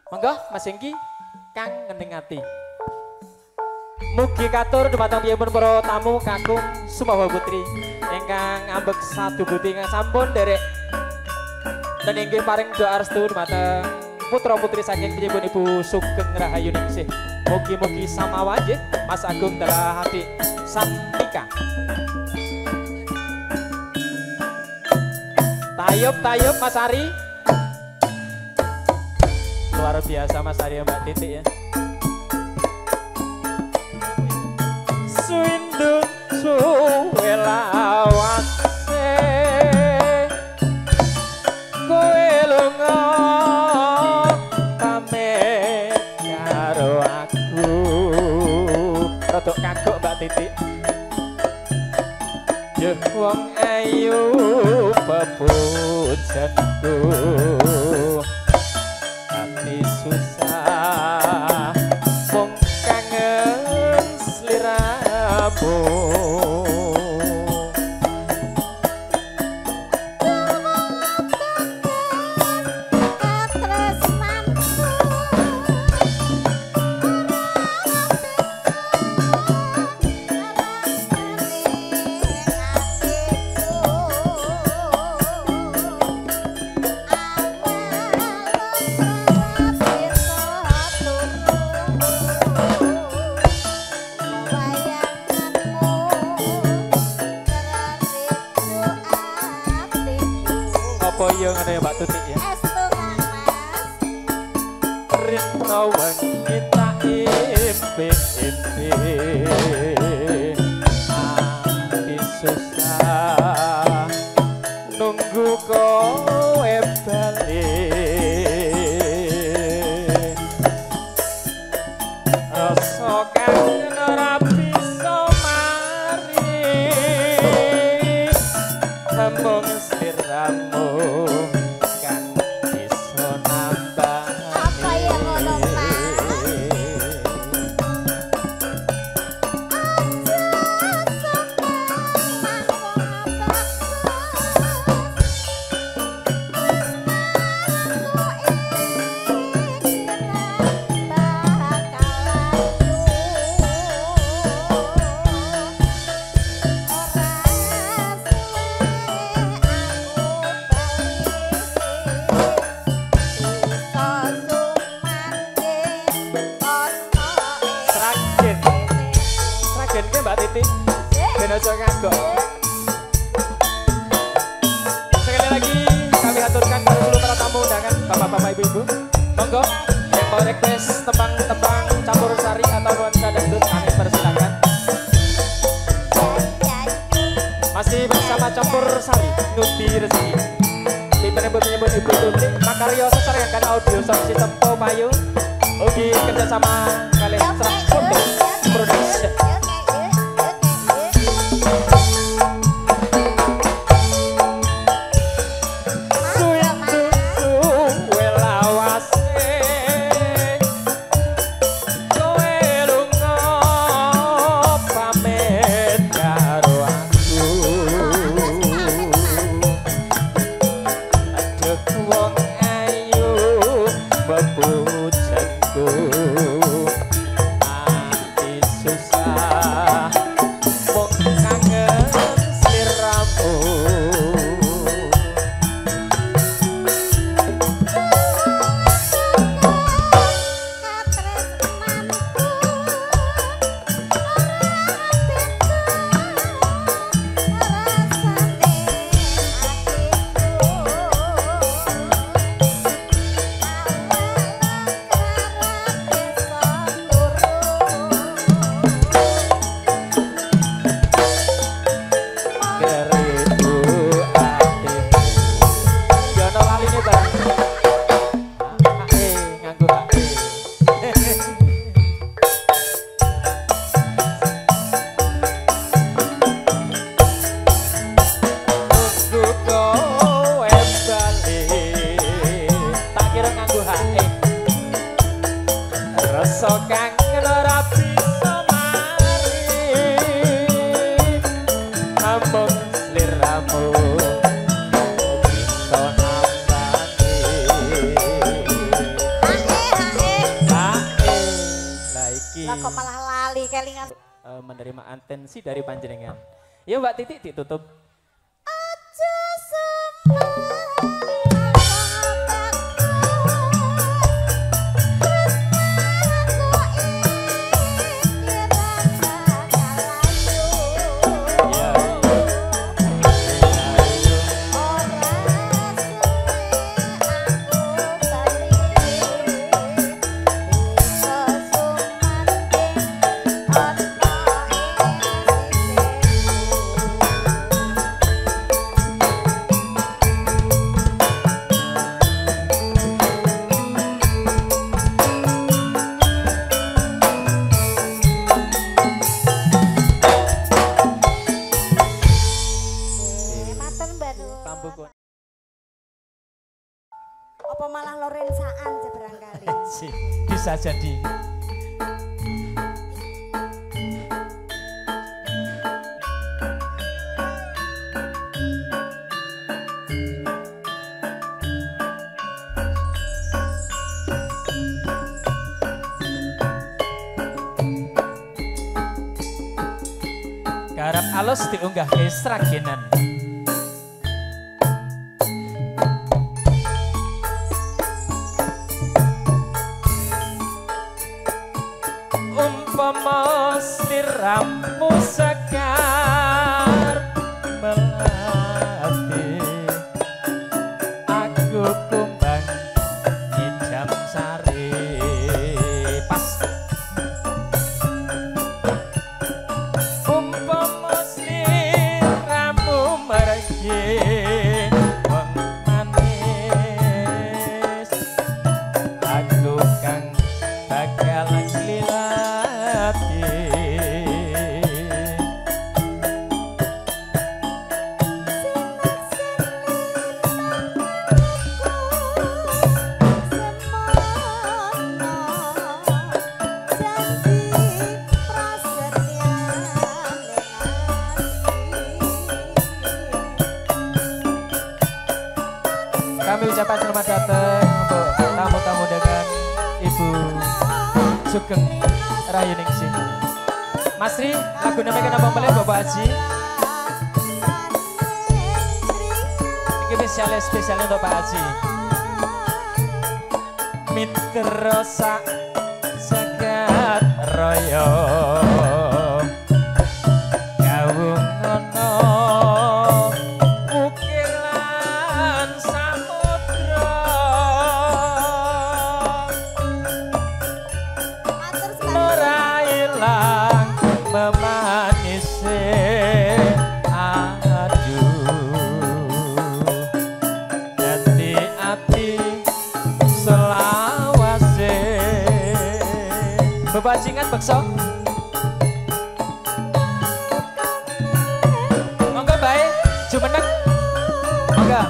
Monggo Mas Hengki kang ngening ati. Mugi katur dumateng piyambun para tamu kakung Sumawa Putri ingkang ambek sadu buti ingkang sampun derek dan inggih paring doa restu dumateng putra putri saking piyambun Ibu Sugeng Rahayu Ningsih. Mugi-mugi samawa nggih Mas Agung dalah adik Santika. Tayub Mas Ari. Luar biasa Mas Ari Mbak Titik ya. Suwindun suwe lawase kowe lunga pamit karo aku. Rodok kagok Mbak Titik. Yo wong ayu pepujanku ati susah mung kangen sliramu. Yo ngene Mbak Tutik ya. Rino wengi tak impi-impi ati susah nunggu kowe balik. Rasa kangen ora bisa mari namung sliramu sekali lagi kami aturkan kepada seluruh para tamu undangan bapak-bapak ibu-ibu. Monggo yang mau request tembang-tembang campur sari atau nuansa dangdut kami persilakan. Masih bersama campur sari Nuti Rezeki di penyebut-penyebut Ibu Tuti Makaryo sesarengan audio sound system Pomayu ugi kerjasama kalian serah foto production. Lah kok malah lali kelingan. Menerima atensi dari panjenengan. Ya Mbak Titi ditutup. Aja semua. Apa malah Lorensaan seberangkali? Bisa jadi. Garap alus diunggah ke Sragenan. Umpama sliramu sekar melati, aku kumbang Jam Sari. Pas. Umpama sliramu mergi wong manis, aku kang bakal kami ucapkan selamat datang untuk tamu-tamu dengan Ibu Sugeng Rayuningsih. Mas Ri, lagu namanya kenapa boleh Bapak Haji? Ini spesialnya untuk Pak Haji. Mitra sak jagat raya gawung ngono ukiran samudra ora ilang memanise dadi ati selawase bebajingan bekso. Monggo bae jumeneng monggo.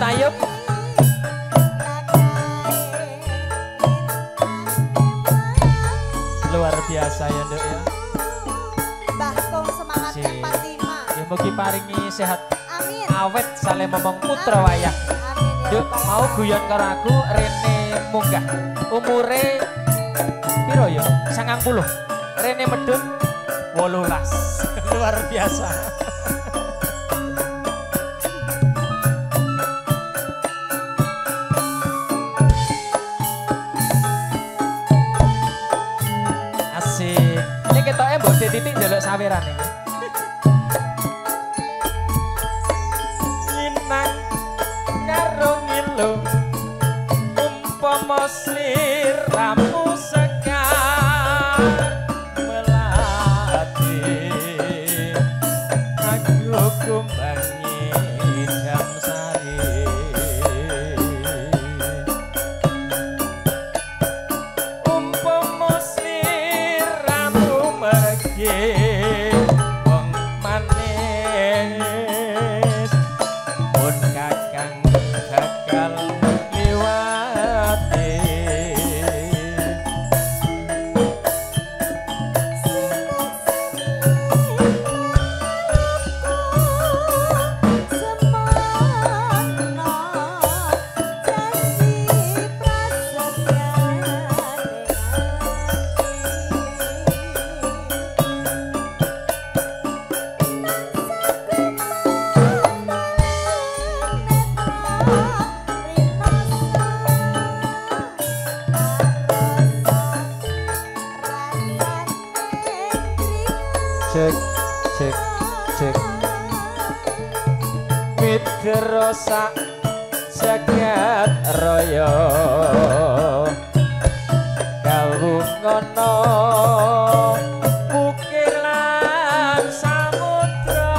Tayup luar biasa ya Nduk ya. Mbah Kong semangat tempat 5. Ya mugi paringi sehat. Amin. Awet sale momong putra wayah. Amin ya. Nduk mau guyon karo aku rene munggah. Umure piro ya? 90. Rene medun 18. Luar biasa. Titik jaluk saweran iki. Nyinang karo ngilu umpama sliramu sekar melati, aku kumbangi Jam Sari. Umpama sliramu wong manis pun kakang gagal liwat Midrosak jagat raya kawungono ukir lan samudra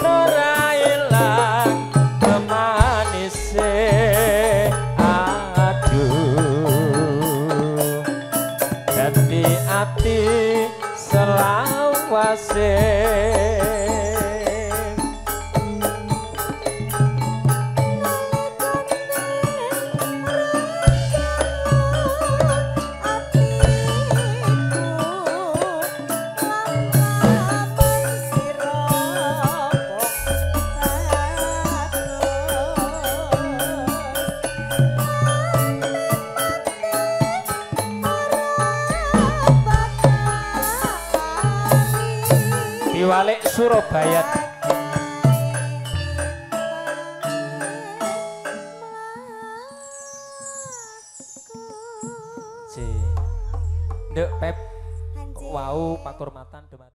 ora ilang kemanise aduh dadi ati selawase Diwalik Surabaya. Nduk Pep. Wau pakurmatan demat.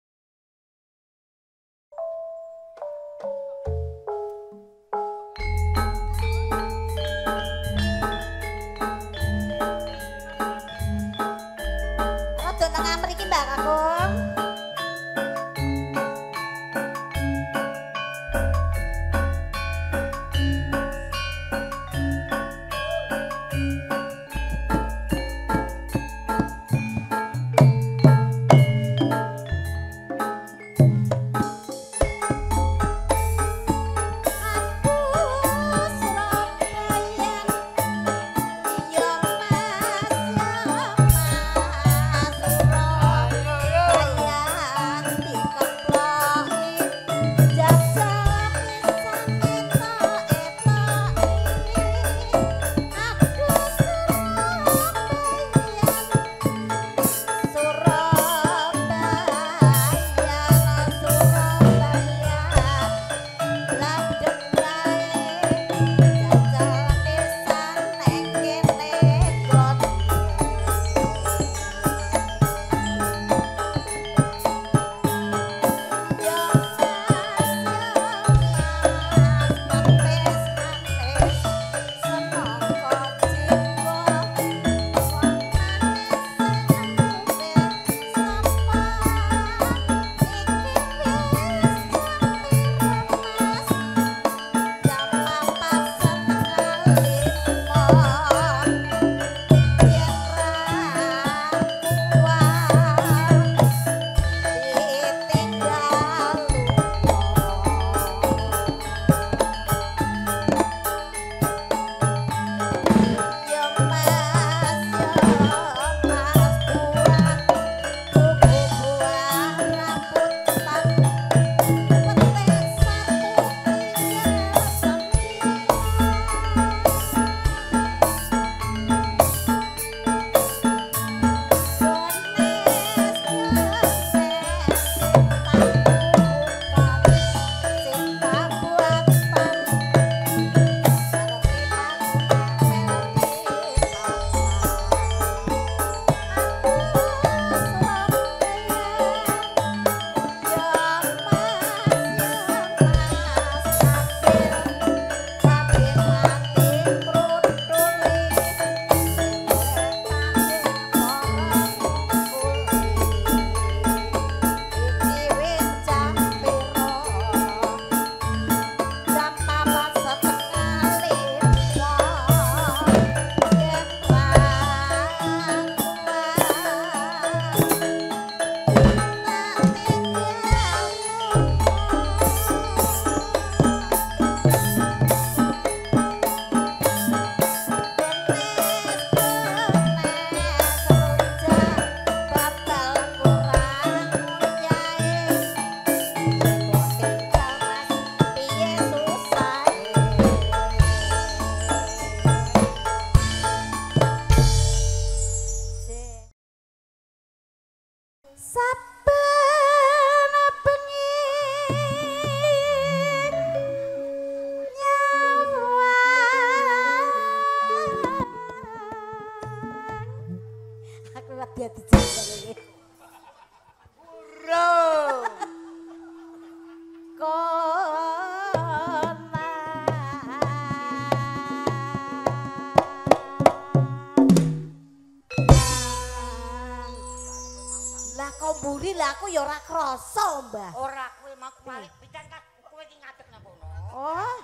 Rada nang mriki Mbak Kakung. aku ya ora krasa, Mbah. Ora kowe mau balik pisan kan kowe iki ngadeg nang kono. Oh.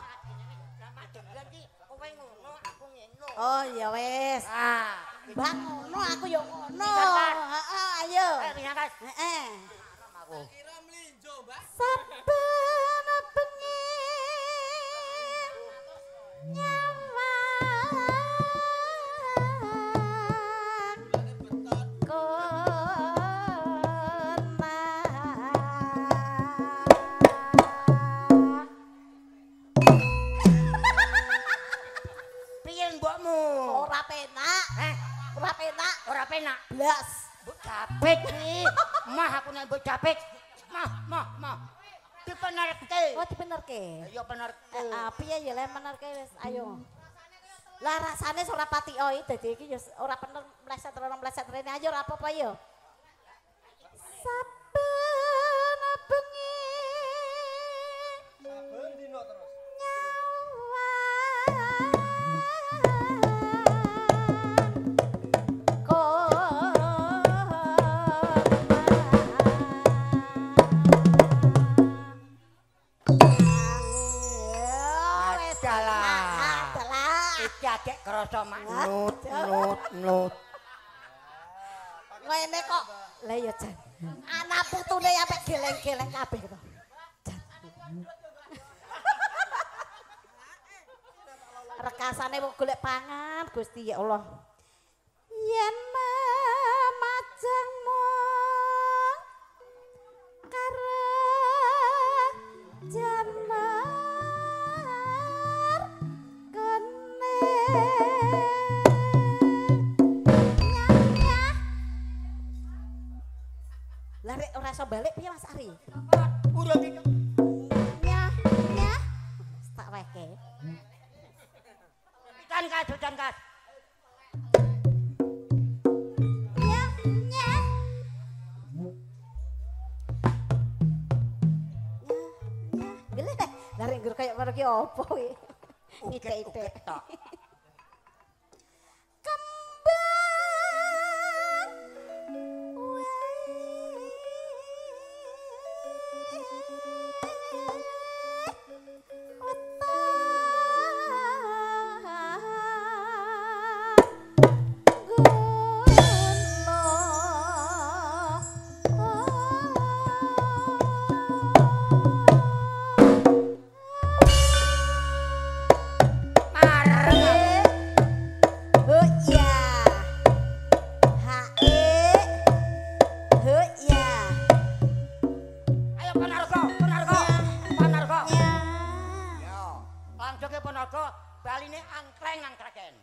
Madeg iki kowe ngono aku ngene. Oh ya wis. Ah, Mbah ngono aku ya ngono. Pisan, Mas. Heeh, ayo. pisan Kas. Heeh. Aku. Saben bengi nyawang Piye mbokmu? ora penak. Ora penak. Ora penak. Blas. Mbok Japit iki. Mah aku nek mbok Japit. Mah. Dipenerke. Oh dibenerke. Ya penerke. Piye ya le menerke wis ayo. Lah rasane ora pati oi dadi iki ya ora bener mleset rene ayo ora apa-apa ya. Saben bengi. Saben dino terus. Iki adek krasa mak nut. Ngene kok. Lah ya Jan. Anak putune sampe geleng-geleng kabeh to. Jan. Rekasane wong golek pangan Gusti ya Allah. Yen majangmu karo janar kene nyah. Lah rek ora iso balik piye Mas Ari? Urung iki. Nyah. Tak weke. Pisan Kas. Nyah. Gile. Lah rek nggur kaya ngono ki opo kuwi? Ide-ide. tok. Kembang Ayo Panarga. Yo, langsunge Panarga baline angkleng-angkreken.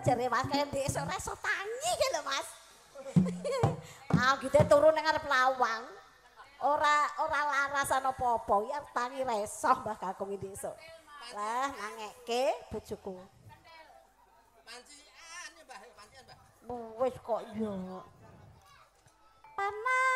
Jare Mas kaya desa reso tangi ki lho Mas. Gitu turu nang arep lawang. Ora laras apa-apa, ya tangi reso Mbah Kakung iki esuk. Lah nangeke bojoku. Pancian ya Mbah, pancian Mbah. Wis kok yo. Panas.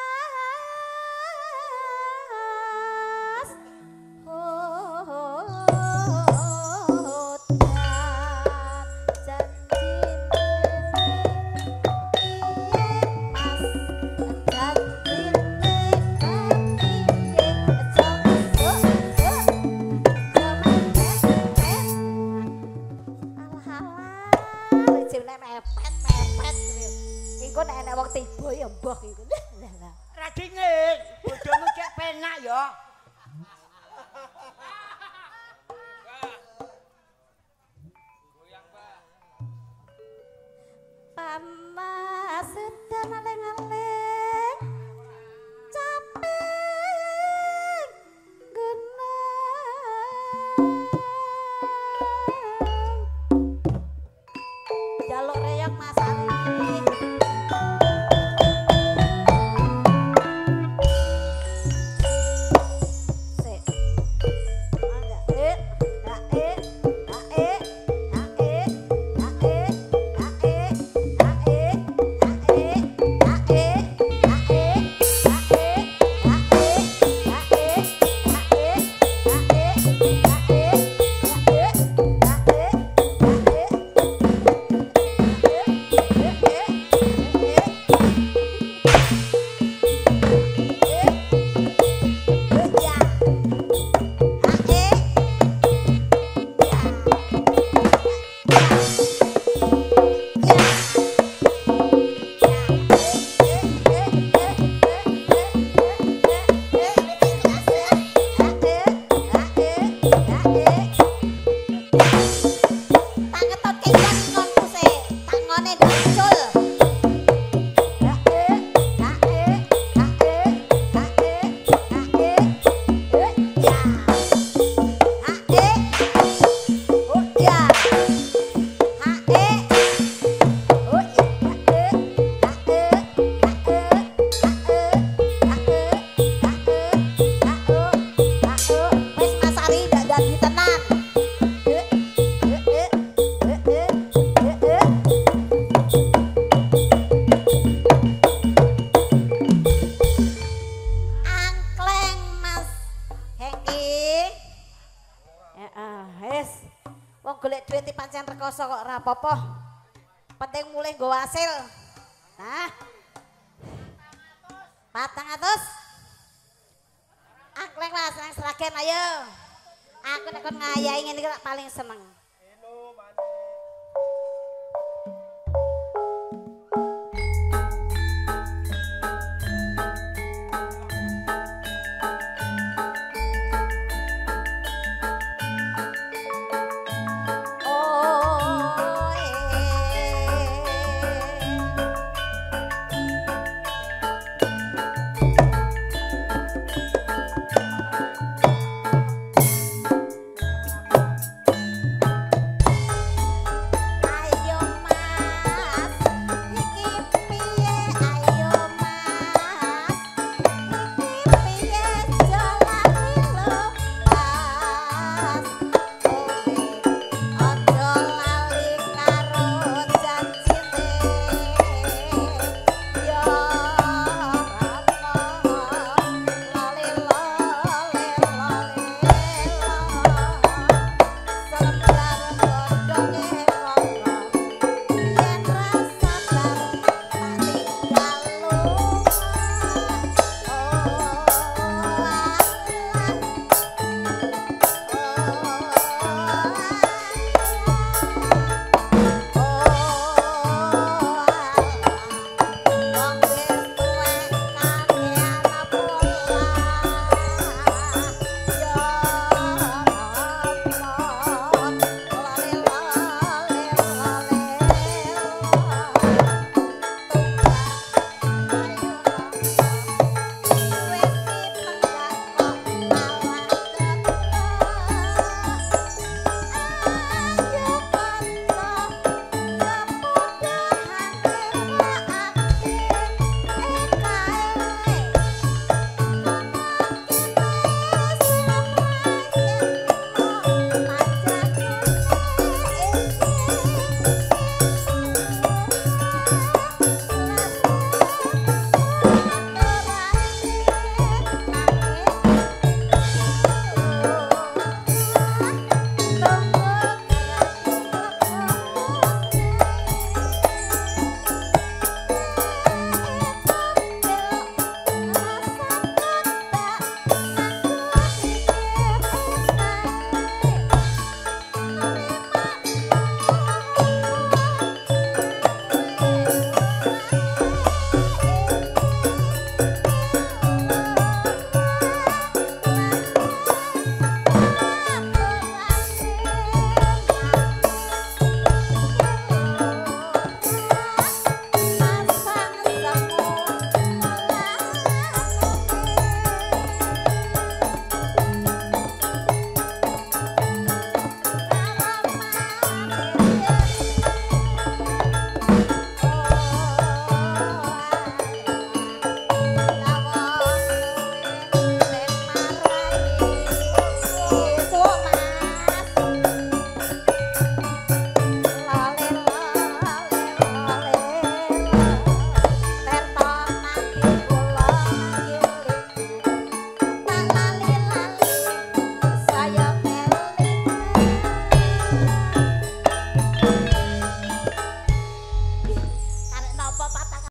Engko nek enek wong tiba ya mbah engko. Lah. Radine, bojomu cek penak ya. panas sedan aleng-aleng capek geneng jaluk reyok Mas Ari sik mangga kok ora apa-apa. Penting mulih nggo hasil. Nah. 400. Angkleng lah seneng seragen ayo. Aku nek kon ngayahi ngene iki paling seneng.